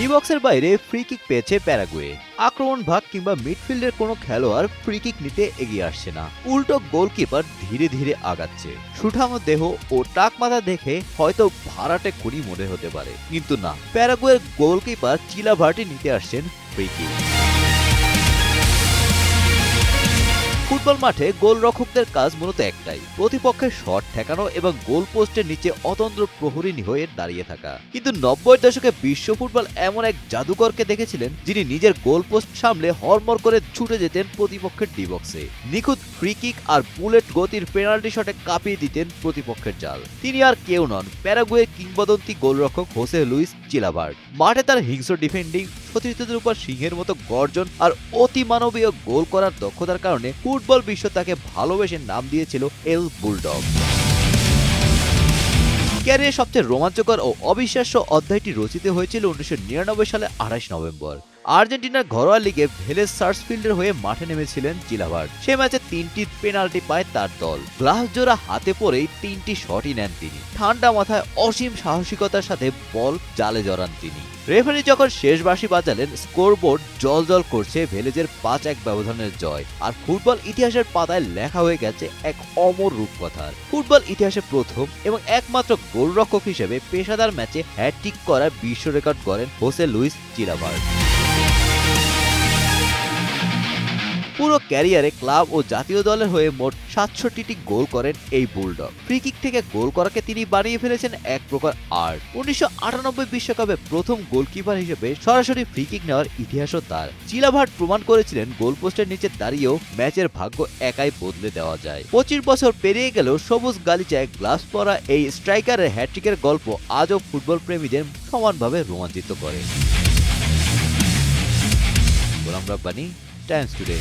D বক্সের বাইরে free kick পেয়েছে প্যারাগুয়ে। আক্রমণ ভাগ কিংবা মিডফিল্ডের কোনো খেলোয়াড় ফ্রি কিক নিতে এগিয়ে আসছে না, উল্টো গোলকিপার ধীরে ধীরে আগাচ্ছে। সুঠামো দেহ ও টাক মাথা দেখে হয়তো ভাড়াটে খুনি মনে হতে পারে, কিন্তু না, প্যারাগুয়ের গোলকিপার চিলাভার্টি নিতে আসছেন ফ্রি কিক। ফুটবল মাঠে গোলরক্ষকদের কাজ মূলত একটাই, প্রতিপক্ষের শট ঠেকানো এবং গোল পোস্টের নিচে অতন্দ্র প্রহরী হয়ে দাঁড়িয়ে থাকা। কিন্তু 90-এর দশকে বিশ্ব ফুটবল এমন এক জাদুকরকে দেখেছিলেন, যিনি নিজের গোল পোস্ট সামলে হড়মড় করে ছুটে যেতেন প্রতিপক্ষের ডি বক্সে, নিখুঁত ফ্রি কিক আর বুলেট গতির পেনাল্টি শটে কাঁপিয়ে দিতেন প্রতিপক্ষের জাল। তিনি আর কেউ নন, প্যারাগুয়ের কিংবদন্তি গোলরক্ষক হোসে লুইস চিলাভার্ট। মাঠে তার হিংস্র ডিফেন্ডিং, সতীর্থদের উপর সিংহের মতো গর্জন আর অতি মানবীয় গোল করার দক্ষতার কারণে ফুটবল বিশ্ব তাকে ভালোবেসে নাম দিয়েছিল এল বুলডগ। ক্যারিয়ার সবচেয়ে রোমাঞ্চকর ও অবিশ্বাস্য অধ্যায়টি রচিত হয়েছিল 1999 সালে 28 নভেম্বর। আর্জেন্টিনার ঘরোয়া লিগে ভেলেজ সার্সফিল্ডের হয়ে মাঠে নেমেছিলেন চিলাভার্ট। সে ম্যাচে 3টি পেনাল্টি পায় তার দল। গ্লাস জোড়া হাতে পরেই 3টি শটই নেন তিনি। ঠান্ডা মাথায় অসীম সাহসিকতার সাথে বল জালে জড়ান তিনি। রেফারি যখন শেষ বাঁশি বাজালেন, স্কোরবোর্ড জলজল করছে ভেলেজের 5-1 ব্যবধানের জয়। আর ফুটবল ইতিহাসের পাতায় লেখা হয়ে গেছে এক অমর রূপকথার। ফুটবল ইতিহাসে প্রথম এবং একমাত্র গোলরক্ষক হিসেবে পেশাদার ম্যাচে হ্যাটট্রিক করার বিশ্ব রেকর্ড গড়েন হোসে লুইস চিলাভার্ট। পুরো ক্যারিয়ারে ক্লাব ও জাতীয় দলের হয়ে মোট 67টি গোল করেন এই বুলডগ। ফ্রি কিক থেকে গোল করাকে তিনি বানিয়ে ফেলেছেন এক প্রকার আর্ট। 1998 বিশ্বকাপে প্রথম গোলকিপার হিসেবে সরাসরি ফ্রি কিক নেওয়ার ইতিহাসও তার। চিলাভার্ট প্রমাণ করেছিলেন গোলপোস্টের নিচে দাঁড়িয়েও ম্যাচের ভাগ্য একাই বদলে দেওয়া যায়। 25 বছর পেরিয়ে গেলেও সবুজ গালিচায় গ্লাভস পরা এই স্ট্রাইকারের হ্যাটট্রিকের গল্প আজও ফুটবল প্রেমীদের সমানভাবে রোমাঞ্চিত করে। Golam Rabbani, Times today.